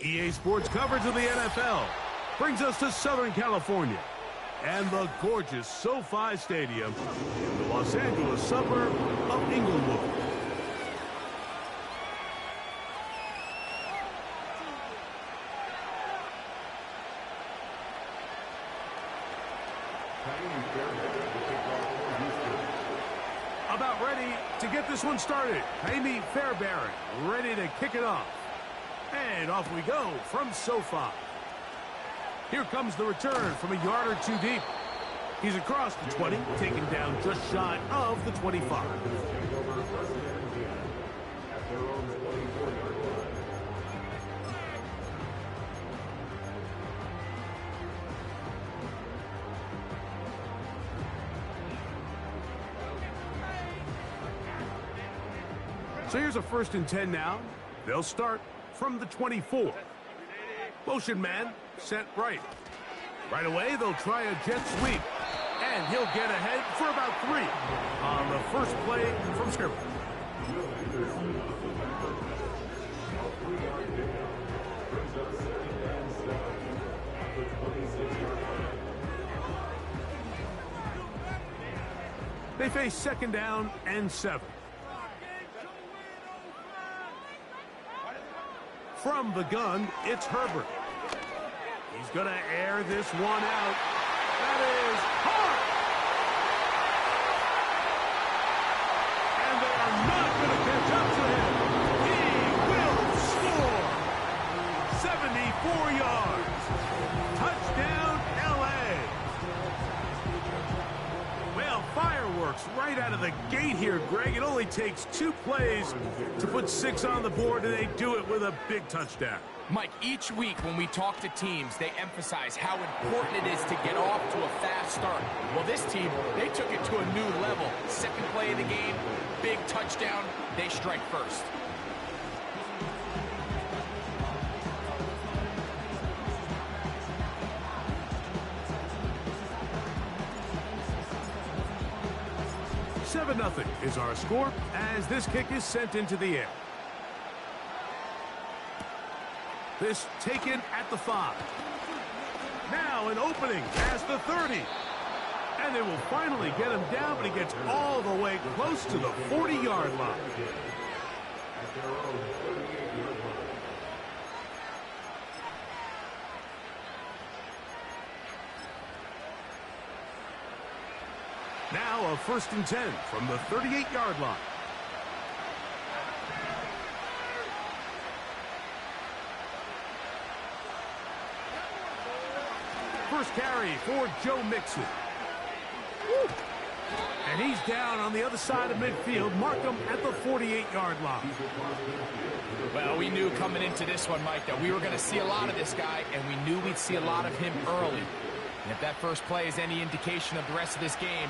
EA Sports coverage of the NFL brings us to Southern California and the gorgeous SoFi Stadium in the Los Angeles suburb of Inglewood. About ready to get this one started. Amy Fairbairn ready to kick it off. And off we go from SoFi. Here comes the return from a yard or two deep. He's across the 20, taken down just shy of the 25. So here's a 1st and 10 now. They'll start from the 24. Motion man sent right. Right away, they'll try a jet sweep. And he'll get ahead for about 3 on the first play from scrimmage. They face 2nd down and 7. From the gun, it's Herbert. He's going to air this one out. That is hard. And they are not going to catch up to him. He will score. 74 yards. Touchdown, L.A. Well, fireworks right out of the gate here, Greg. It only takes 2 plays to put 6 on the board, and they do it with a big touchdown. Mike, each week when we talk to teams, they emphasize how important it is to get off to a fast start. Well, this team, they took it to a new level. 2nd play of the game, big touchdown, they strike first. Nothing is our score as this kick is sent into the air. This taken at the 5. Now an opening past the 30. And they will finally get him down, but he gets all the way close to the 40-yard line. Now a 1st and 10 from the 38-yard line. First carry for Joe Mixon. Woo. And he's down on the other side of midfield. Mark him at the 48-yard line. Well, we knew coming into this one, Mike, that we were going to see a lot of this guy, and we knew we'd see a lot of him early. And if that first play is any indication of the rest of this game,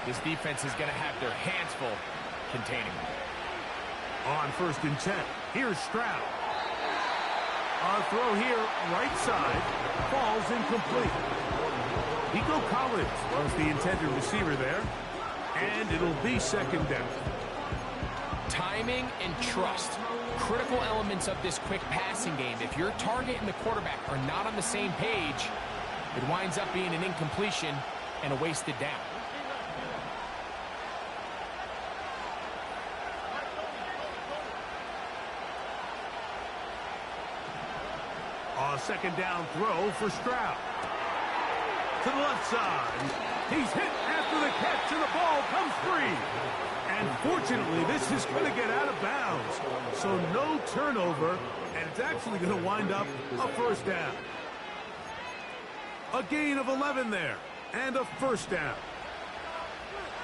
this defense is going to have their hands full containing him. On 1st and 10, here's Stroud. A throw here, right side, falls incomplete. Nico Collins was the intended receiver there, and it'll be 2nd down. Timing and trust, critical elements of this quick passing game. If your target and the quarterback are not on the same page, it winds up being an incompletion and a wasted down. A 2nd down throw for Stroud. To the left side. He's hit after the catch, and the ball comes free. And fortunately, this is going to get out of bounds. So no turnover, and it's actually going to wind up a 1st down. A gain of 11 there, and a 1st down.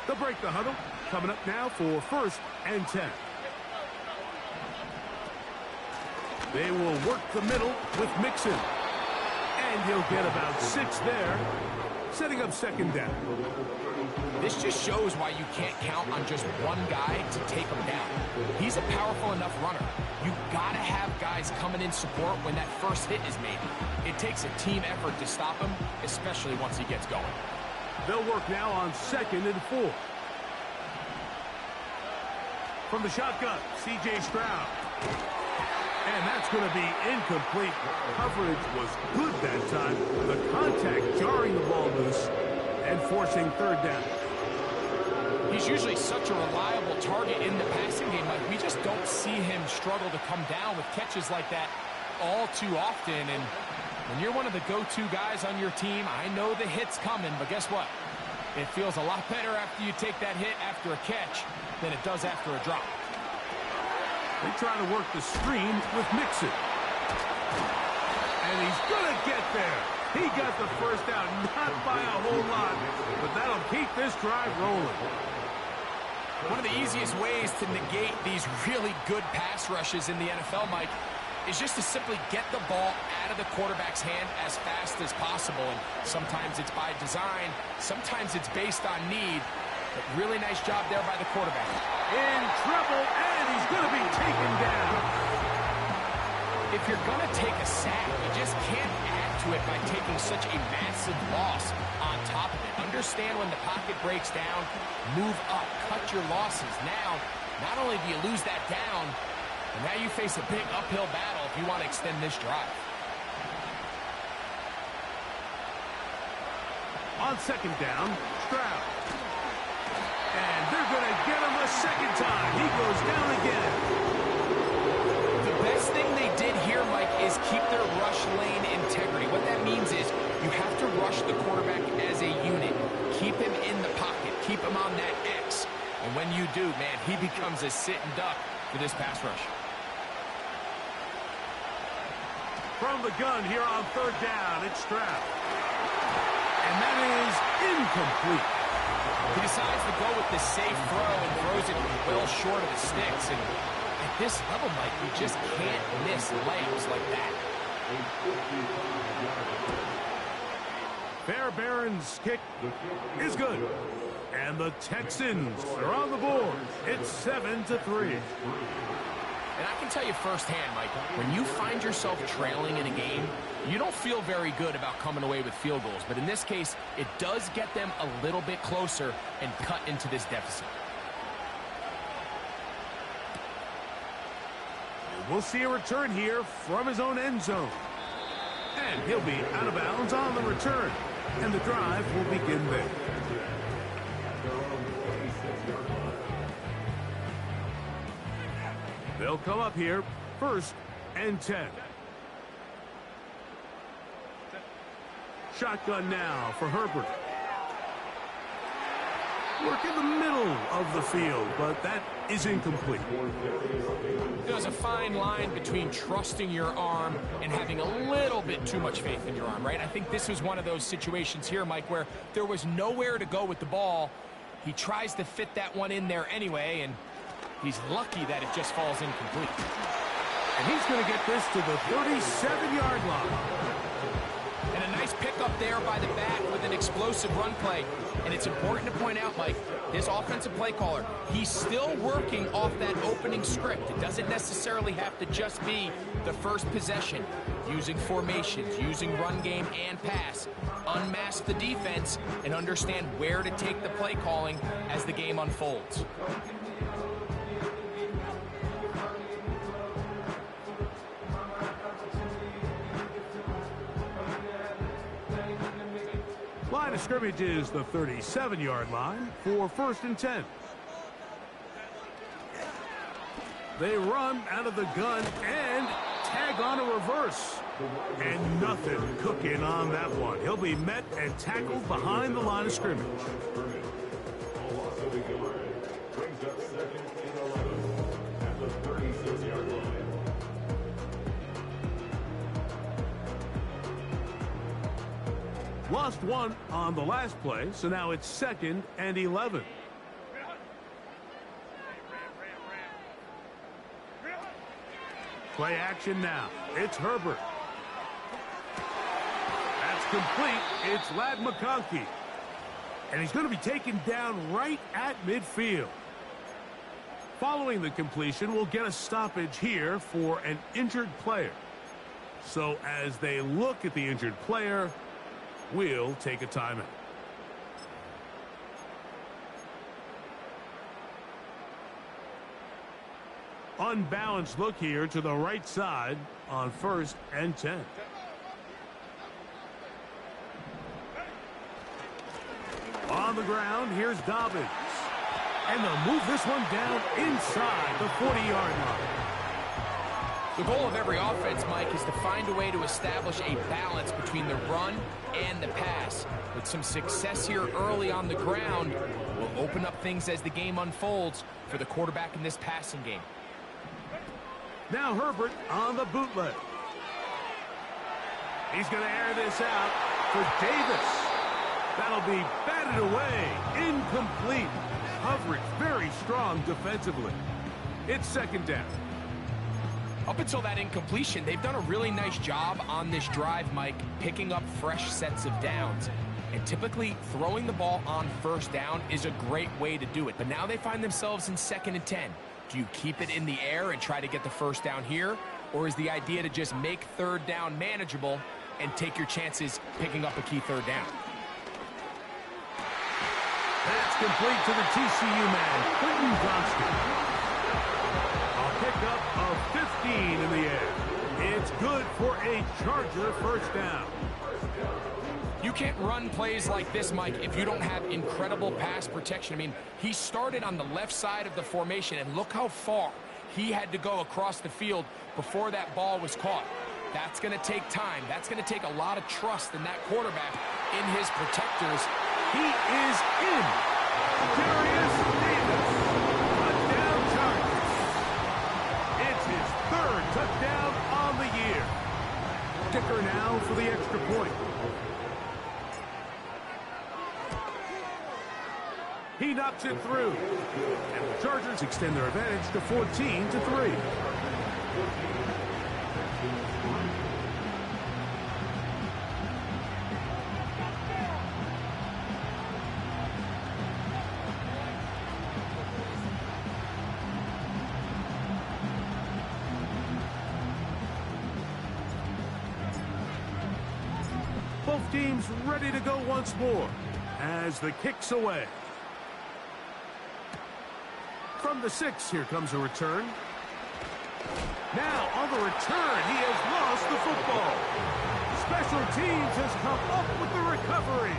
They'll break the huddle. Coming up now for 1st and 10. They will work the middle with Mixon. And he'll get about 6 there, setting up 2nd down. This just shows why you can't count on just one guy to take him down. He's a powerful enough runner. You've got to have guys coming in support when that first hit is made. It takes a team effort to stop him, especially once he gets going. They'll work now on 2nd and 4. From the shotgun, C.J. Stroud. And that's going to be incomplete. Coverage was good that time. The contact jarring the ball loose and forcing third down. He's usually such a reliable target in the passing game. Like, we just don't see him struggle to come down with catches like that all too often. And when you're one of the go-to guys on your team, I know the hit's coming, but guess what? It feels a lot better after you take that hit after a catch than it does after a drop. They try to work the screen with Mixon. And he's going to get there. He got the first down, not by a whole lot, but that'll keep this drive rolling. One of the easiest ways to negate these really good pass rushes in the NFL, Mike, is just to simply get the ball out of the quarterback's hand as fast as possible. And sometimes it's by design, sometimes it's based on need. But really nice job there by the quarterback. In trouble, and he's going to be taken down. If you're going to take a sack, you just can't add to it by taking such a massive loss on top of it. Understand when the pocket breaks down, move up, cut your losses. Now, not only do you lose that down, but now you face a big uphill battle if you want to extend this drive. On second down, Stroud. And they're going to get him a second time. He goes down again. The best thing they did here, Mike, is keep their rush lane integrity. What that means is you have to rush the quarterback as a unit. Keep him in the pocket. Keep him on that X. And when you do, man, he becomes a sitting duck for this pass rush. From the gun here on third down, it's Stroud. And that is incomplete. He decides to go with the safe throw and throws it well short of the sticks. And at this level, Mike, you just can't miss layups like that. Fairbairn's kick is good. And the Texans are on the board. It's 7-3. And I can tell you firsthand, Mike, when you find yourself trailing in a game, you don't feel very good about coming away with field goals. But in this case, it does get them a little bit closer and cut into this deficit. We'll see a return here from his own end zone. And he'll be out of bounds on the return. And the drive will begin there. They'll come up here, 1st and 10. Shotgun now for Herbert. Work in the middle of the field, but that is incomplete. There's a fine line between trusting your arm and having a little bit too much faith in your arm, right? I think this was one of those situations here, Mike, where there was nowhere to go with the ball. He tries to fit that one in there anyway, and he's lucky that it just falls incomplete. And he's going to get this to the 37-yard line. And a nice pickup there by the back with an explosive run play. And it's important to point out, Mike, his offensive play caller, he's still working off that opening script. It doesn't necessarily have to just be the first possession. Using formations, using run game and pass. Unmask the defense and understand where to take the play calling as the game unfolds. Line of scrimmage is the 37-yard line for 1st and 10. They run out of the gun and tag on a reverse. And nothing cooking on that one. He'll be met and tackled behind the line of scrimmage. Lost one on the last play, so now it's 2nd and 11. Play action now. It's Herbert. That's complete. It's Ladd McConkey. And he's going to be taken down right at midfield. Following the completion, we'll get a stoppage here for an injured player. So as they look at the injured player, we'll take a timeout. Unbalanced look here to the right side on 1st and 10. On the ground, here's Dobbins. And they'll move this one down inside the 40-yard line. The goal of every offense, Mike, is to find a way to establish a balance between the run and the pass. With some success here early on the ground, will open up things as the game unfolds for the quarterback in this passing game. Now Herbert on the bootleg. He's going to air this out for Davis. That'll be batted away. Incomplete. Coverage very strong defensively. It's 2nd down. Up until that incompletion, they've done a really nice job on this drive, Mike, picking up fresh sets of downs. And typically, throwing the ball on 1st down is a great way to do it. But now they find themselves in 2nd and 10. Do you keep it in the air and try to get the 1st down here? Or is the idea to just make 3rd down manageable and take your chances picking up a key 3rd down? That's complete to the TCU man, Quentin Johnston. A pickup of 15 in the air. It's good for a Charger 1st down. You can't run plays like this, Mike, if you don't have incredible pass protection. I mean, he started on the left side of the formation, and look how far he had to go across the field before that ball was caught. That's going to take time. That's going to take a lot of trust in that quarterback in his protectors. He is in. Darius Davis. Touchdown Chargers. It's his 3rd touchdown on the year. Kicker now for the extra point. He knocks it through. And the Chargers extend their advantage to 14-3. Both teams ready to go once more as the kick's away. From the 6, here comes a return. Now, on the return, he has lost the football. Special teams has come up with the recovery.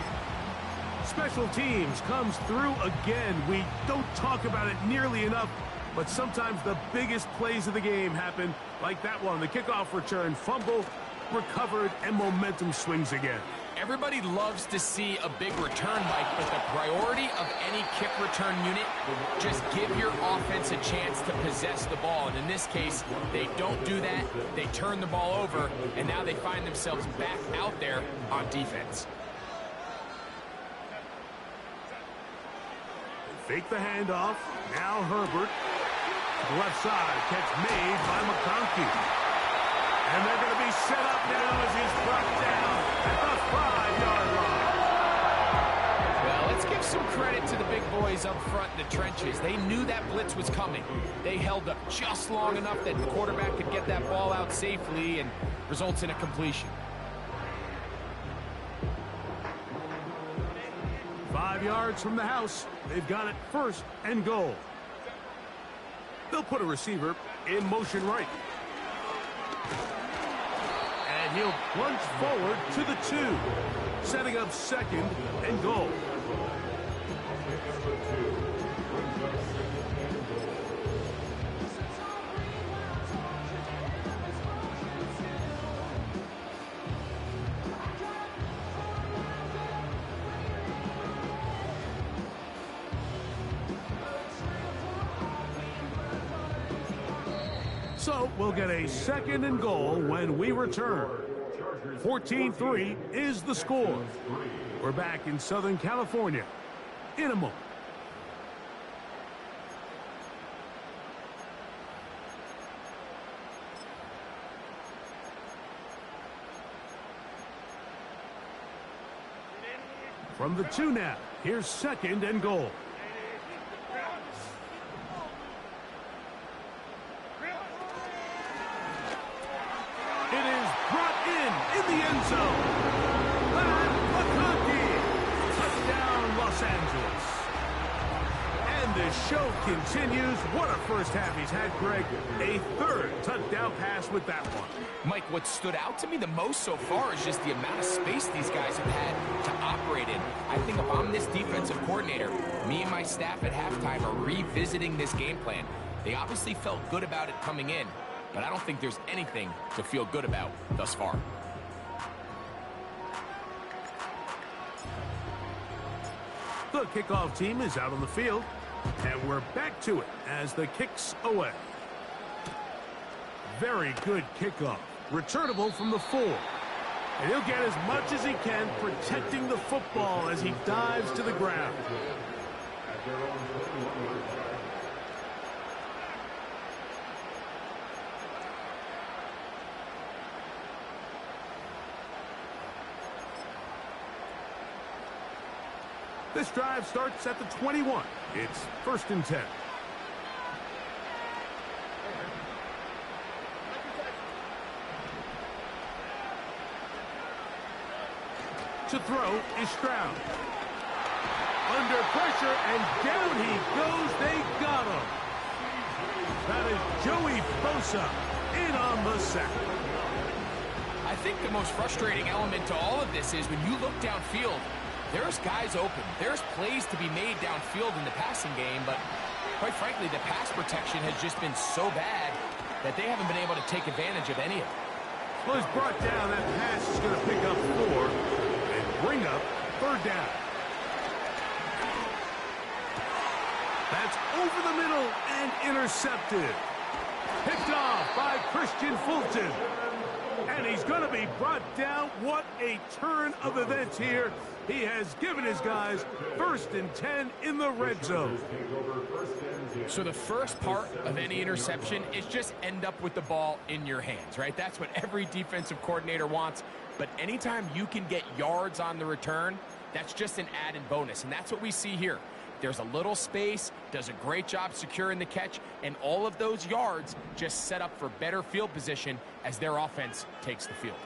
Special teams comes through again. We don't talk about it nearly enough, but sometimes the biggest plays of the game happen like that one. The kickoff return, fumble, recovered, and momentum swings again. Everybody loves to see a big return, Mike, but the priority of any kick return unit will just give your offense a chance to possess the ball. And in this case, they don't do that. They turn the ball over, and now they find themselves back out there on defense. Fake the handoff. Now Herbert. To the left side. Catch made by McConkey. And they're going to be set up now as he's brought down at the 5-yard line. Well, let's give some credit to the big boys up front in the trenches. They knew that blitz was coming. They held up just long enough that the quarterback could get that ball out safely and results in a completion. 5 yards from the house. They've got it 1st and goal. They'll put a receiver in motion right. And he'll plunge forward to the 2, setting up 2nd and goal. So we'll get a 2nd and goal when we return. 14-3 is the score. We're back in Southern California in a moment. From the 2 now, here's 2nd and goal. In the end zone. McConkey. Touchdown, Los Angeles. And the show continues. What a first half he's had, Greg. A third touchdown pass with that one. Mike, what stood out to me the most so far is just the amount of space these guys have had to operate in. I think if I'm this defensive coordinator, me and my staff at halftime are revisiting this game plan. They obviously felt good about it coming in, but I don't think there's anything to feel good about thus far. The kickoff team is out on the field, and we're back to it as the kick's away. Very good kickoff. Returnable from the 4. And he'll get as much as he can protecting the football as he dives to the ground. This drive starts at the 21. It's 1st and 10. To throw is Stroud. Under pressure, and down he goes. They got him. That is Joey Bosa in on the sack. I think the most frustrating element to all of this is when you look downfield, there's guys open. There's plays to be made downfield in the passing game, but quite frankly, the pass protection has just been so bad that they haven't been able to take advantage of any of it. Well, he's brought down. That pass is going to pick up 4 and bring up 3rd down. That's over the middle and intercepted. Picked off by Christian Fulton. And he's going to be brought down. What a turn of events here. He has given his guys 1st and 10 in the red zone. So the first part of any interception is just end up with the ball in your hands, right? That's what every defensive coordinator wants. But anytime you can get yards on the return, that's just an added bonus. And that's what we see here. There's a little space, does a great job securing the catch, and all of those yards just set up for better field position as their offense takes the field.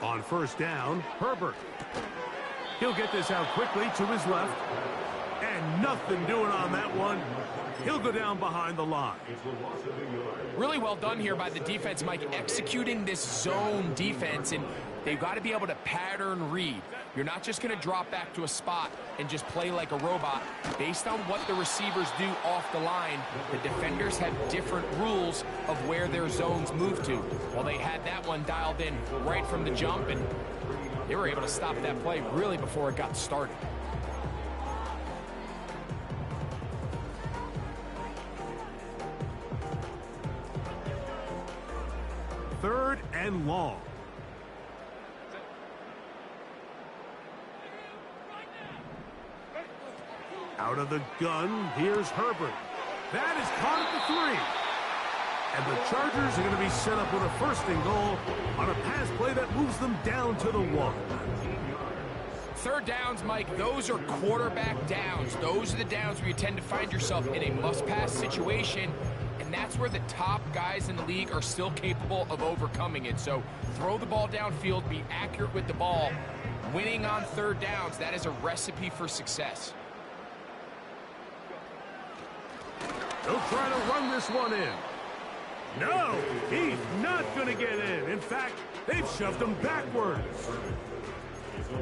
On 1st down, Herbert. He'll get this out quickly to his left. And nothing doing on that one. He'll go down behind the line. Really well done here by the defense, Mike, executing this zone defense, and they've got to be able to pattern read. You're not just going to drop back to a spot and just play like a robot. Based on what the receivers do off the line, the defenders have different rules of where their zones move to. Well, they had that one dialed in right from the jump, and they were able to stop that play really before it got started. Third and long. Out of the gun, here's Herbert. That is caught at the 3. And the Chargers are going to be set up with a 1st and goal on a pass play that moves them down to the 1. 3rd downs, Mike, those are quarterback downs. Those are the downs where you tend to find yourself in a must-pass situation, and that's where the top guys in the league are still capable of overcoming it. So throw the ball downfield, be accurate with the ball. Winning on 3rd downs, that is a recipe for success. They'll try to run this one in. No, he's not going to get in. In fact, they've shoved him backwards.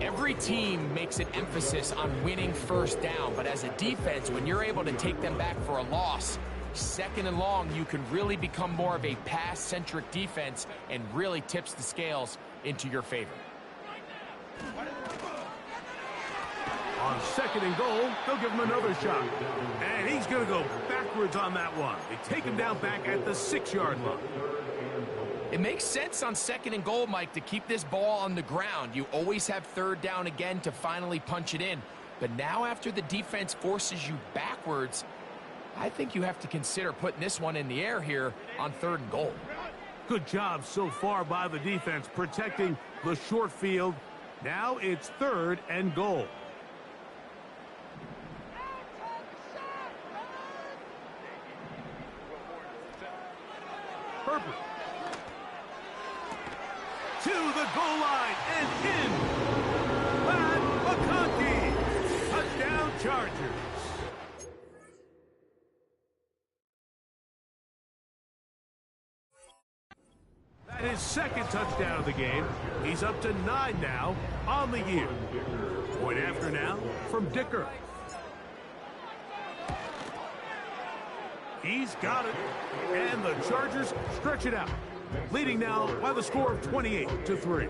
Every team makes an emphasis on winning 1st down, but as a defense, when you're able to take them back for a loss, 2nd and long, you can really become more of a pass-centric defense and really tips the scales into your favor. On 2nd and goal, they'll give him another shot. And he's going to go backwards on that one. They take him down back at the 6-yard line. It makes sense on 2nd and goal, Mike, to keep this ball on the ground. You always have 3rd down again to finally punch it in. But now after the defense forces you backwards, I think you have to consider putting this one in the air here on 3rd and goal. Good job so far by the defense protecting the short field. Now it's 3rd and goal. Herbert. To the goal line and in. Pat McConkey. Touchdown Chargers. That is his second touchdown of the game. He's up to 9 now on the year. Point after now from Dicker. He's got it. And the Chargers stretch it out. Leading now by the score of 28-3.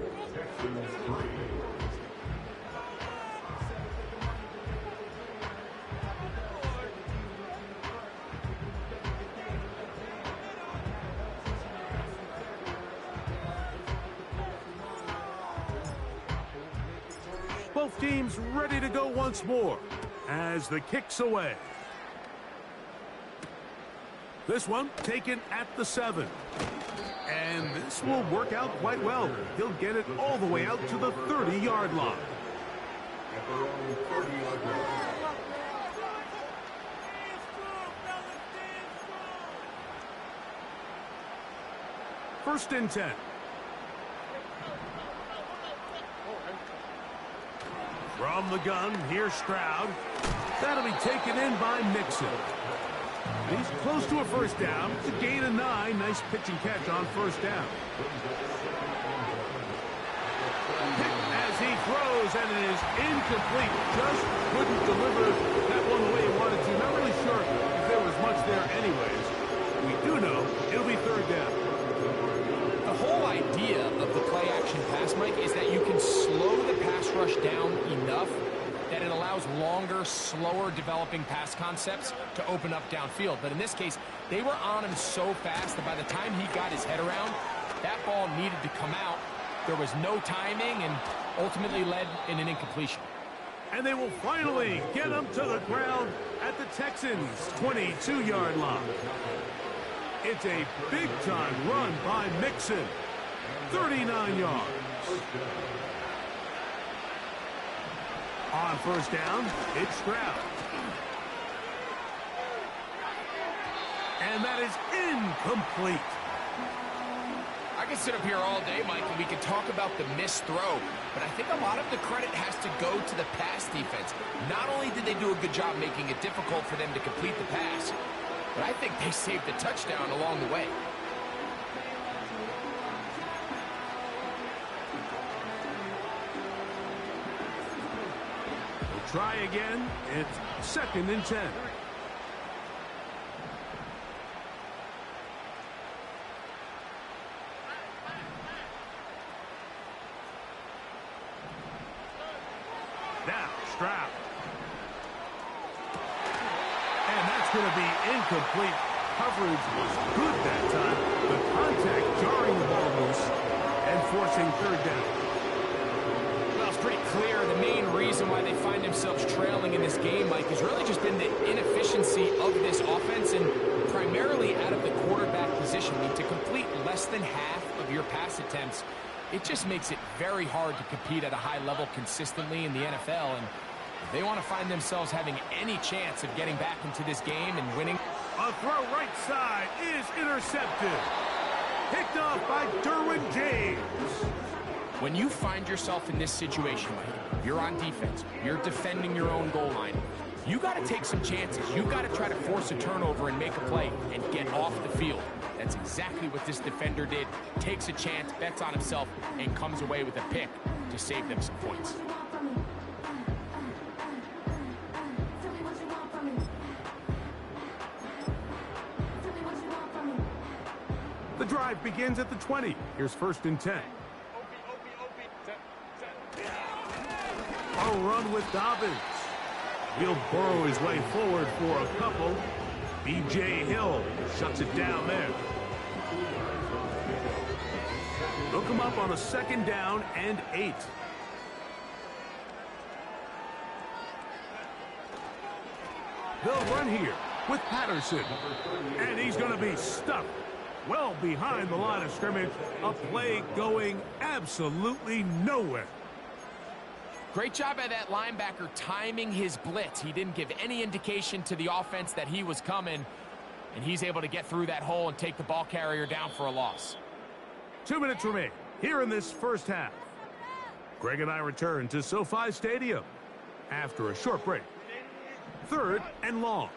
Both teams ready to go once more as the kick's away. This one taken at the 7. And this will work out quite well. He'll get it all the way out to the 30-yard line. First and 10. From the gun, here's Stroud. That'll be taken in by Mixon. He's close to a first down. It's a gain of 9. Nice pitch and catch on first down. Picked as he throws, and it is incomplete. Just couldn't deliver that one the way he wanted to. Not really sure if there was much there anyways. We do know it'll be third down. The whole idea of the play-action pass, Mike, is that you can slow the pass rush down enough that it allows longer, slower developing pass concepts to open up downfield. But in this case, they were on him so fast that by the time he got his head around, that ball needed to come out. There was no timing and ultimately led in an incompletion. And they will finally get him to the ground at the Texans' 22-yard line. It's a big-time run by Mixon. 39 yards. On first down, it's Stroud. And that is incomplete. I can sit up here all day, Mike, and we can talk about the missed throw, but I think a lot of the credit has to go to the pass defense. Not only did they do a good job making it difficult for them to complete the pass, but I think they saved the touchdown along the way. We'll try again. It's second and 10. Now, Stroud. And that's going to be incomplete. Coverage was good that time. The contact jarring the ball loose and forcing third down. Well, it's pretty clear the main reason why they find themselves trailing in this game, Mike, has really just been the inefficiency of this offense and primarily out of the quarterback position. I mean, to complete less than half of your pass attempts, it just makes it very hard to compete at a high level consistently in the NFL. And if they want to find themselves having any chance of getting back into this game and winning. A throw right side is intercepted. Picked off by Derwin James. When you find yourself in this situation, Mike, you're on defense, you're defending your own goal line, you got to take some chances. You got to try to force a turnover and make a play and get off the field. That's exactly what this defender did. Takes a chance, bets on himself, and comes away with a pick to save them some points. The drive begins at the 20. Here's first and 10. A run with Dobbins. He'll burrow his way forward for a couple. B.J. Hill shuts it down there. They'll come up on a second down and 8. They'll run here with Patterson. And he's going to be stuck well behind the line of scrimmage. A play going absolutely nowhere. Great job by that linebacker timing his blitz. He didn't give any indication to the offense that he was coming, and he's able to get through that hole and take the ball carrier down for a loss. 2 minutes remain here in this first half. Greg and I return to SoFi Stadium after a short break. 3rd and long.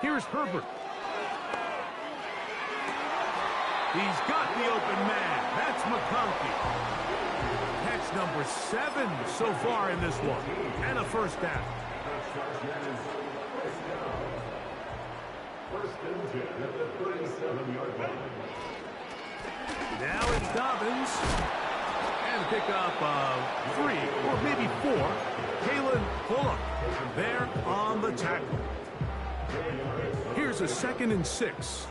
Here's Herbert. He's got the open man. That's McConkey. Catch number 7 so far in this one. And a first down. Now it's Dobbins. And a pickup of 3 or maybe 4. Kalen Bullock there on the tackle. Here's a 2nd and 6.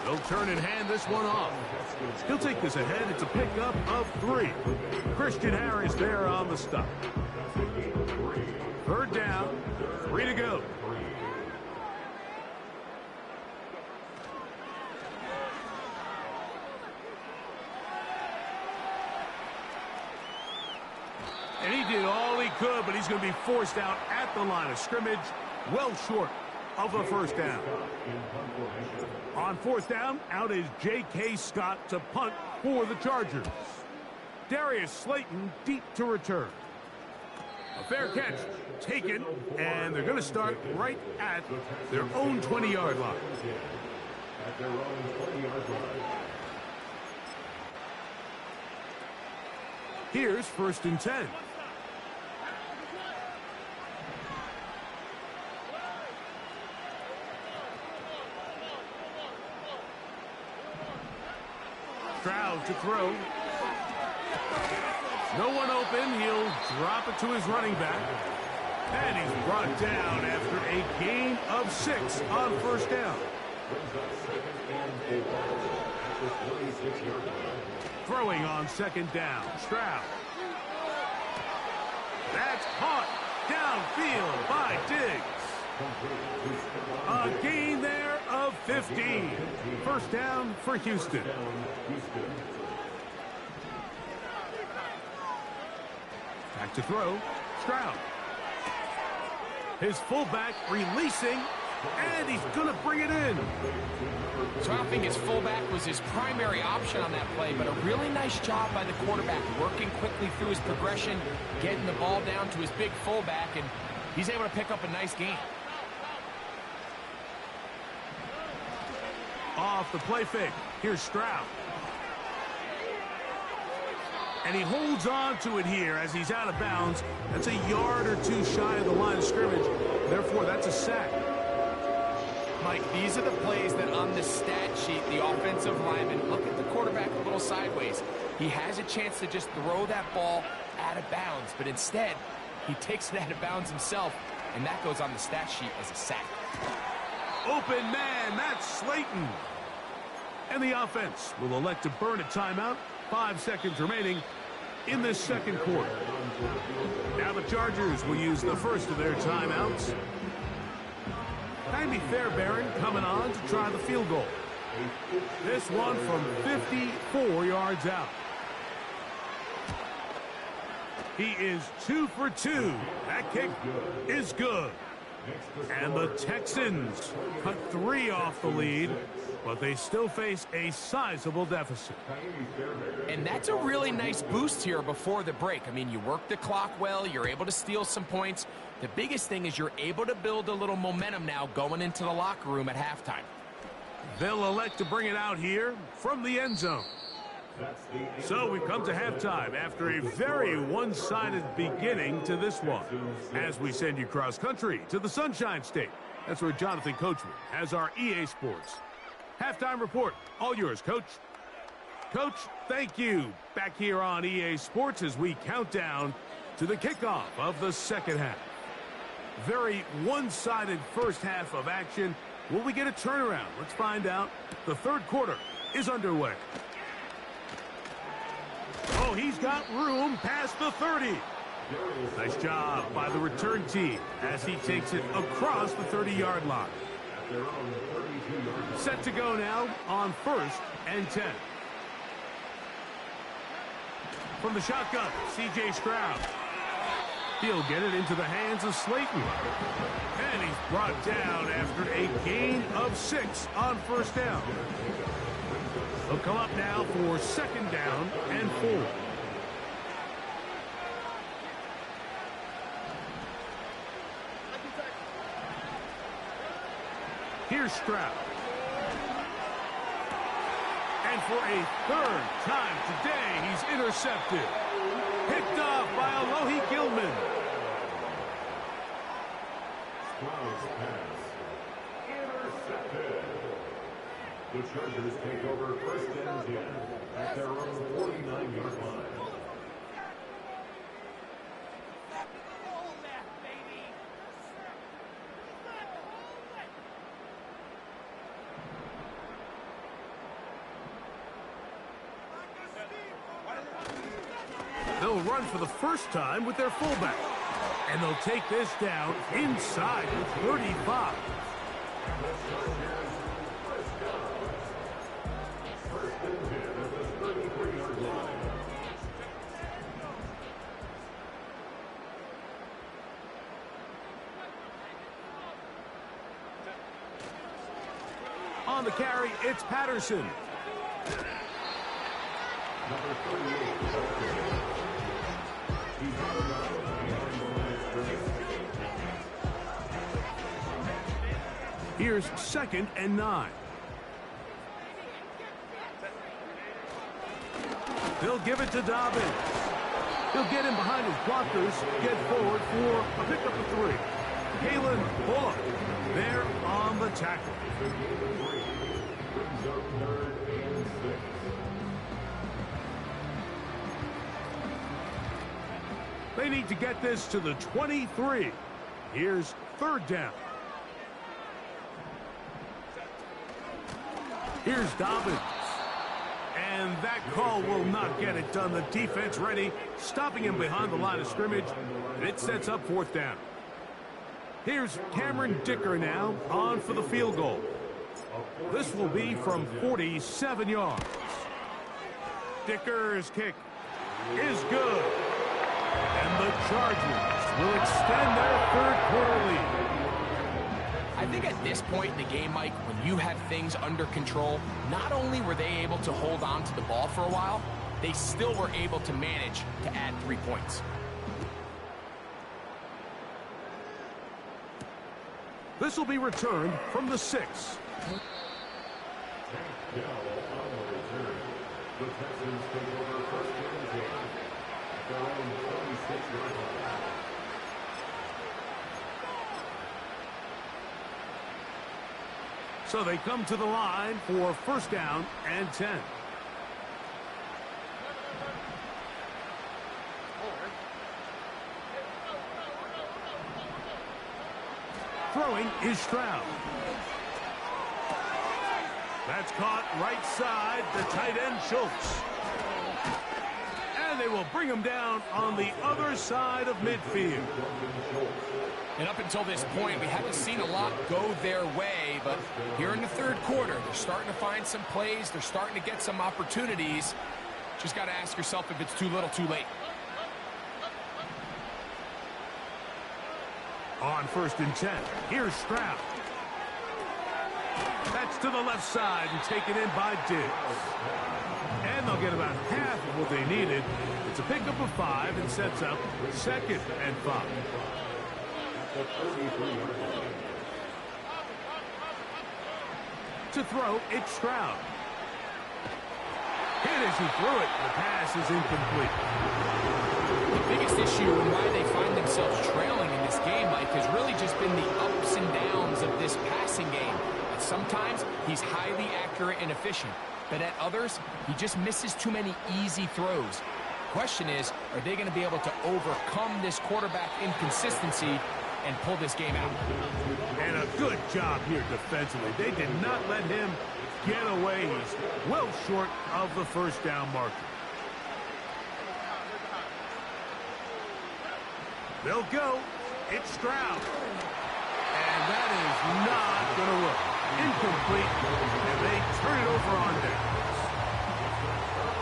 They'll turn and hand this one off. He'll take this ahead. It's a pickup of 3. Christian Harris there on the stop. 3rd down, 3 to go. And he did all he could, but he's going to be forced out at the line of scrimmage, well short of a first down. On 4th down, out is J.K. Scott to punt for the Chargers. Darius Slayton deep to return. A fair catch taken, and they're going to start right at their own 20-yard line. Here's 1st and 10. Stroud to throw. No one open. He'll drop it to his running back. And he's brought down after a gain of 6 on 1st down. Throwing on 2nd down. Stroud. That's caught downfield by Diggs. A gain there of 15. 1st down for Houston. Back to throw. Stroud. His fullback releasing, and he's going to bring it in. So I don't think his fullback was his primary option on that play, but a really nice job by the quarterback, working quickly through his progression, getting the ball down to his big fullback, and he's able to pick up a nice gain. Off the play fake. Here's Stroud. And he holds on to it here as he's out of bounds. That's a yard or 2 shy of the line of scrimmage. Therefore, that's a sack. Mike, these are the plays that on the stat sheet, the offensive lineman, look at the quarterback a little sideways. He has a chance to just throw that ball out of bounds, but instead, he takes it out of bounds himself, and that goes on the stat sheet as a sack. Open man, that's Slayton. And the offense will elect to burn a timeout. 5 seconds remaining in this 2nd quarter. Now the Chargers will use the first of their timeouts. Kindly Fairbairn coming on to try the field goal. This one from 54 yards out. He is 2 for 2. That kick is good. And the Texans cut 3 off the lead, but they still face a sizable deficit. And that's a really nice boost here before the break. I mean, you work the clock well, you're able to steal some points. The biggest thing is you're able to build a little momentum now going into the locker room at halftime. They'll elect to bring it out here from the end zone. So we've come to halftime after a very one-sided beginning to this one. As we send you cross-country to the Sunshine State. That's where Jonathan Coachman has our EA Sports halftime report. All yours, Coach. Coach, thank you. Back here on EA Sports as we count down to the kickoff of the 2nd half. Very one-sided first half of action. Will we get a turnaround? Let's find out. The 3rd quarter is underway. Oh, he's got room past the 30. Nice job by the return team as he takes it across the 30-yard line. Set to go now on 1st and 10. From the shotgun, C.J. Stroud. He'll get it into the hands of Slayton. And he's brought down after a gain of 6 on first down. He'll come up now for second down and 4. Here's Stroud. And for a third time today, he's intercepted. Picked off by Alohi Gilman. Stroud's pass intercepted. The Chargers take over first and 10 at their own 49-yard line. They'll run for the first time with their fullback. And they'll take this down inside the 35. On the carry, it's Patterson. Number 38. Here's second and 9. They'll give it to Dobbins. He'll get in behind his blockers, get forward for a pickup of 3. Kalen Bullock there on the tackle. They need to get this to the 23. Here's third down. Here's Dobbins. And that call will not get it done. The defense ready, stopping him behind the line of scrimmage. And it sets up fourth down. Here's Cameron Dicker now on for the field goal. This will be from 47 yards. Dicker's kick is good. And the Chargers will extend their third-quarter lead. I think at this point in the game, Mike, when you have things under control, not only were they able to hold on to the ball for a while, they still were able to manage to add 3 points. This will be returned from the 6. Now on the return, the Texans take over first and 10 at their own 36-yard line. So they come to the line for first down and 10. Throwing is Stroud. That's caught right side, the tight end Schultz. And they will bring him down on the other side of midfield. And up until this point, we haven't seen a lot go their way, but here in the third quarter, they're starting to find some plays. They're starting to get some opportunities. Just got to ask yourself if it's too little, too late. On first and 10, here's Stroud. That's to the left side and taken in by Diggs. And they'll get about half of what they needed. It's a pickup of 5 and sets up second and 5. To throw, it's Stroud. Hit as he threw it. The pass is incomplete. The biggest issue and why they find themselves trailing in this game, Mike, has really just been the ups and downs of this passing game. At sometimes, he's highly accurate and efficient, but at others, he just misses too many easy throws. Question is, are they going to be able to overcome this quarterback inconsistency and pull this game out? And a good job here defensively. They did not let him get away. He's well short of the first down marker. They'll go. It's Stroud. And that is not going to work. Incomplete. And they turn it over on downs.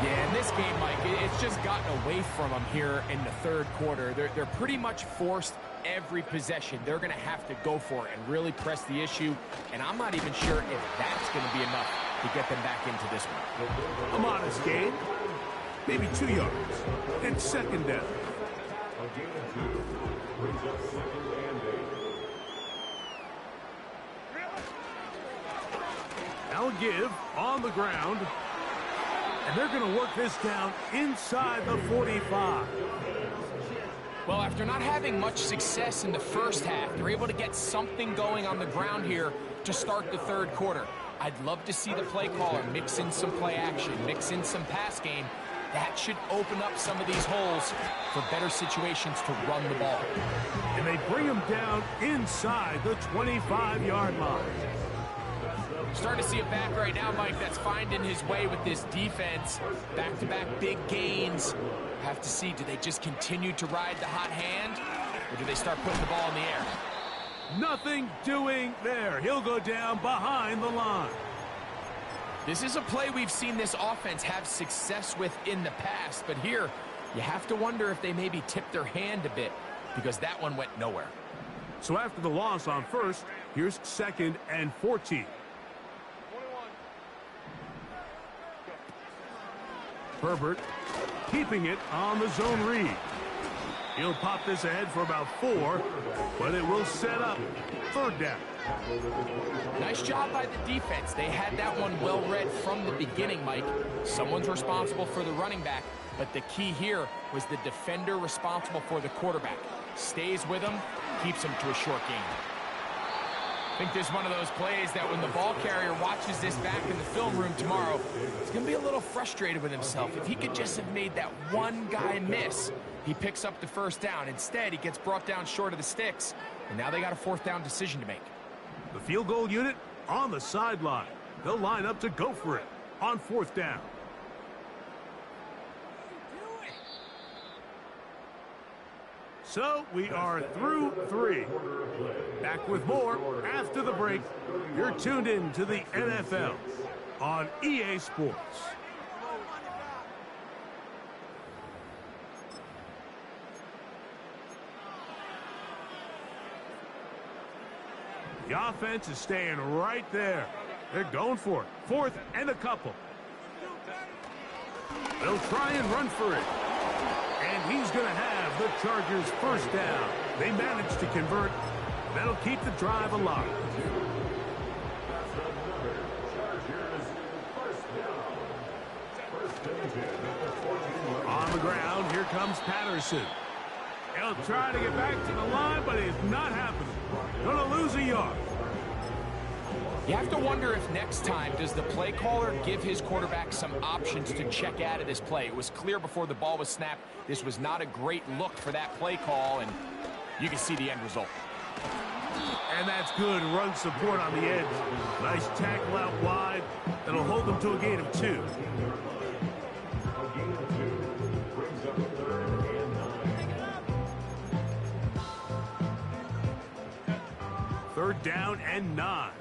Yeah, in this game, Mike, it's just gotten away from them here in the third quarter. They're pretty much forced every possession. They're going to have to go for it and really press the issue, and I'm not even sure if that's going to be enough to get them back into this one. A modest gain, maybe 2 yards. It's second down. A gain of 2 brings up second and 8. Now give on the ground. And they're going to work this down inside the 45. Well, after not having much success in the first half, they're able to get something going on the ground here to start the third quarter. I'd love to see the play caller mix in some play action, mix in some pass game. That should open up some of these holes for better situations to run the ball. And they bring him down inside the 25-yard line. Starting to see a back right now, Mike, that's finding his way with this defense. Back-to-back big gains. Have to see, do they just continue to ride the hot hand, or do they start putting the ball in the air? Nothing doing there. He'll go down behind the line. This is a play we've seen this offense have success with in the past, but here, you have to wonder if they maybe tipped their hand a bit, because that one went nowhere. So after the loss on first, here's second and 14. Herbert keeping it on the zone read. He'll pop this ahead for about 4, but it will set up third down. Nice job by the defense. They had that one well read from the beginning, Mike. Someone's responsible for the running back, but the key here was the defender responsible for the quarterback. Stays with him, keeps him to a short gain. I think this is one of those plays that when the ball carrier watches this back in the film room tomorrow, he's going to be a little frustrated with himself. If he could just have made that one guy miss, he picks up the first down. Instead, he gets brought down short of the sticks, and now they got a fourth down decision to make. The field goal unit on the sideline. They'll line up to go for it on fourth down. So we are through 3. Back with more after the break. You're tuned in to the NFL on EA Sports. The offense is staying right there. They're going for it. Fourth and a couple. They'll try and run for it. And he's going to have the Chargers first down. They managed to convert. That'll keep the drive alive. On the ground, here comes Patterson. He'll try to get back to the line, but it's not happening. Gonna lose a yard. You have to wonder if next time, does the play caller give his quarterback some options to check out of this play? It was clear before the ball was snapped, this was not a great look for that play call, and you can see the end result. And that's good run support on the edge. Nice tackle out wide. That'll hold them to a gain of 2. Third down and 9.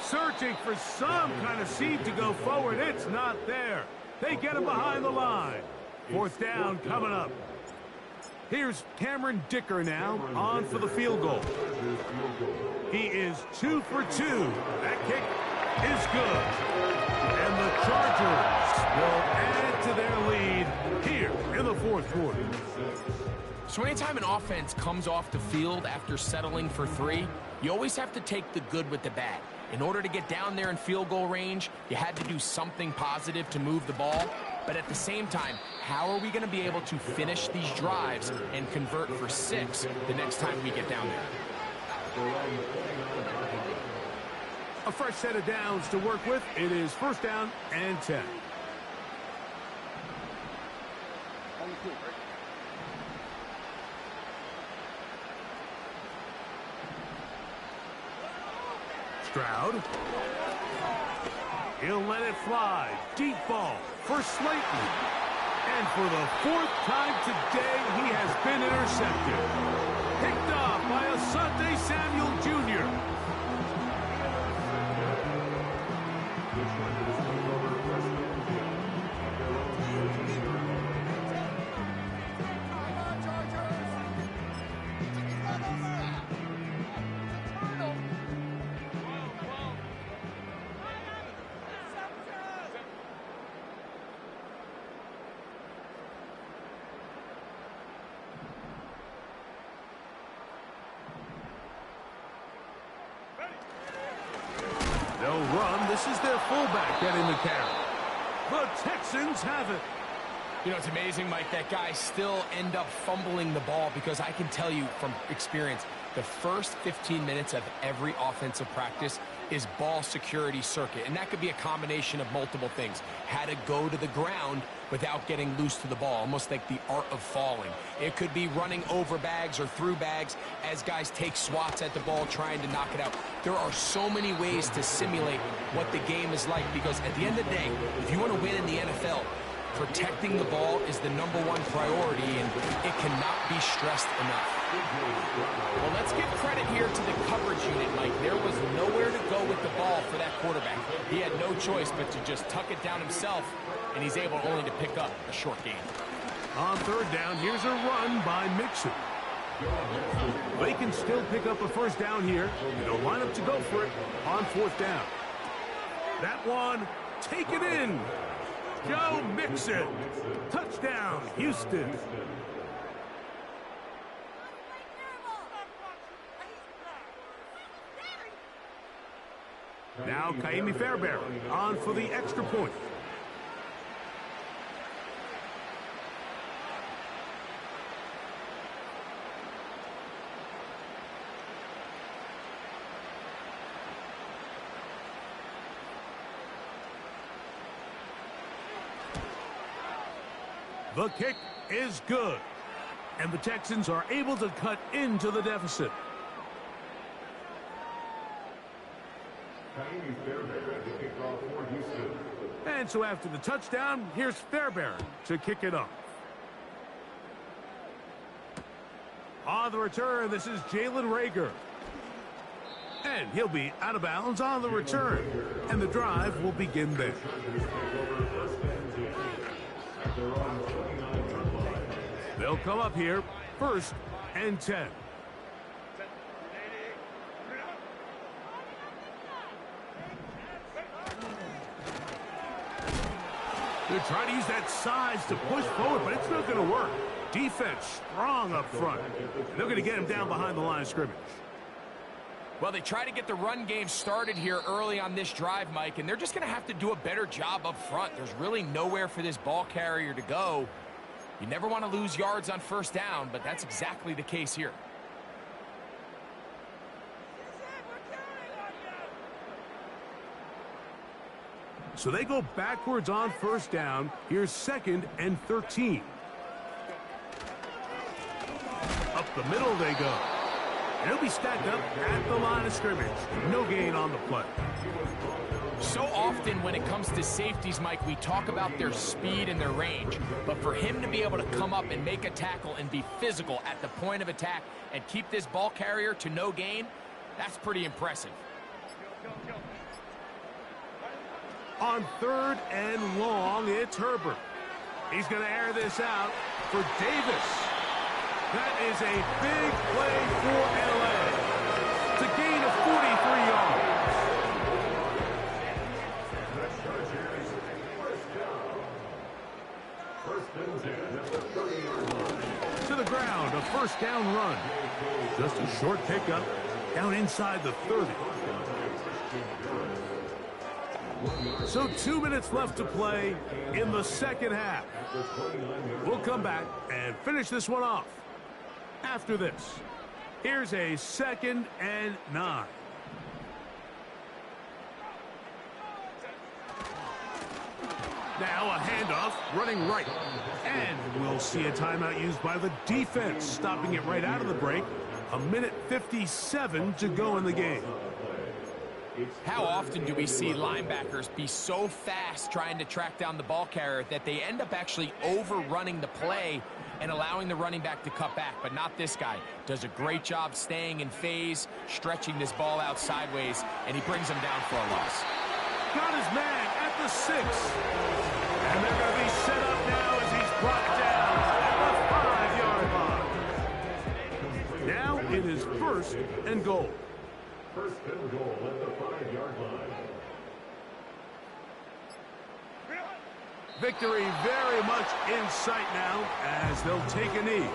Searching for some kind of seed to go forward. It's not there. They get him behind the line. Fourth down coming up. Here's Cameron Dicker now on for the field goal. He is 2 for 2. That kick is good. And the Chargers will add to their lead here in the fourth quarter. So anytime an offense comes off the field after settling for 3, you always have to take the good with the bad. In order to get down there in field goal range, you had to do something positive to move the ball. But at the same time, how are we going to be able to finish these drives and convert for 6 the next time we get down there? A fresh set of downs to work with. It is first down and 10. Stroud. He'll let it fly. Deep ball for Slayton. And for the 4th time today, he has been intercepted. Picked off by Asante Samuel Jr. They'll run. This is their fullback getting the carry. The Texans have it. You know, it's amazing, Mike, that guys still end up fumbling the ball because I can tell you from experience, the first 15 minutes of every offensive practice is ball security circuit. And that could be a combination of multiple things. How to go to the ground without getting loose to the ball, almost like the art of falling. It could be running over bags or through bags as guys take swats at the ball trying to knock it out. There are so many ways to simulate what the game is like because at the end of the day, if you want to win in the NFL, protecting the ball is the #1 priority, and it cannot be stressed enough. Well, let's give credit here to the coverage unit, Mike. There was nowhere to go with the ball for that quarterback. He had no choice but to just tuck it down himself, and he's able only to pick up a short gain. On third down, here's a run by Mixon. They can still pick up a first down here. They'll line up to go for it on fourth down. That one, take it in. Joe Mixon. Touchdown, Houston. Now Kaimi Fairbairn on for the extra point. The kick is good, and the Texans are able to cut into the deficit. And so after the touchdown, here's Fairbairn to kick it off. On the return, this is Jalen Reagor. And he'll be out of bounds on the return, and the drive will begin there. They'll come up here, 1st and 10. They're trying to use that size to push forward, but it's not going to work. Defense strong up front. They're going to get him down behind the line of scrimmage. Well, they try to get the run game started here early on this drive, Mike, and they're just going to have to do a better job up front. There's really nowhere for this ball carrier to go. You never want to lose yards on first down, but that's exactly the case here. So they go backwards on first down. Here's 2nd and 13. Up the middle they go. And he'll be stacked up at the line of scrimmage. No gain on the play. So often when it comes to safeties, Mike, we talk about their speed and their range. But for him to be able to come up and make a tackle and be physical at the point of attack and keep this ball carrier to no gain, that's pretty impressive. On 3rd and long, it's Herbert. He's going to air this out for Davis. That is a big play for L.A. It's a gain of 43 yards. To the ground, a first down run. Just a short pickup down inside the 30. So 2 minutes left to play in the second half. We'll come back and finish this one off after this. Here's a 2nd and 9. Now a handoff running right. And we'll see a timeout used by the defense, stopping it right out of the break. 1:57 to go in the game. How often do we see linebackers be so fast trying to track down the ball carrier that they end up actually overrunning the play and allowing the running back to cut back? But not this guy. Does a great job staying in phase, stretching this ball out sideways, and he brings him down for a loss. Got his man at the 6. And they're going to be set up now as he's brought down at the 5-yard line. Now it is 1st and goal. 1st and goal at the 5-yard line. Victory very much in sight now as they'll take a knee.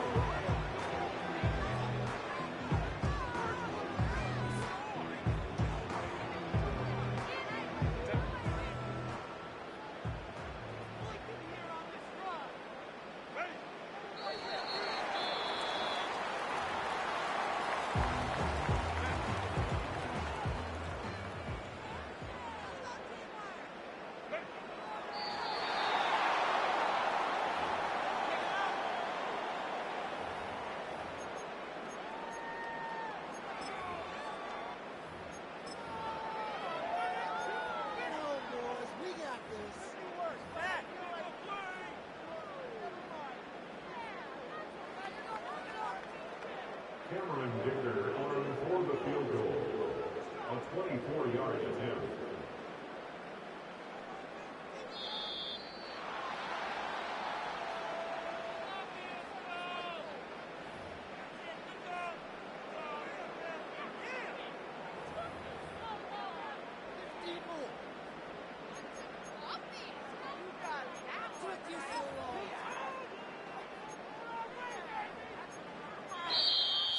Cameron Dicker on for the field goal. A 24-yard attempt.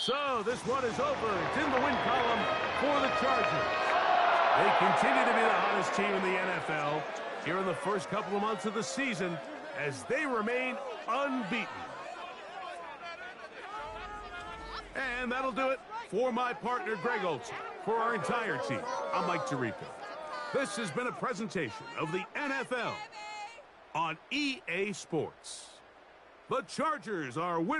So this one is over. It's in the win column for the Chargers. They continue to be the hottest team in the NFL here in the first couple of months of the season as they remain unbeaten. And that'll do it for my partner, Greg Olson. For our entire team, I'm Mike Tirico. This has been a presentation of the NFL on EA Sports. The Chargers are winners.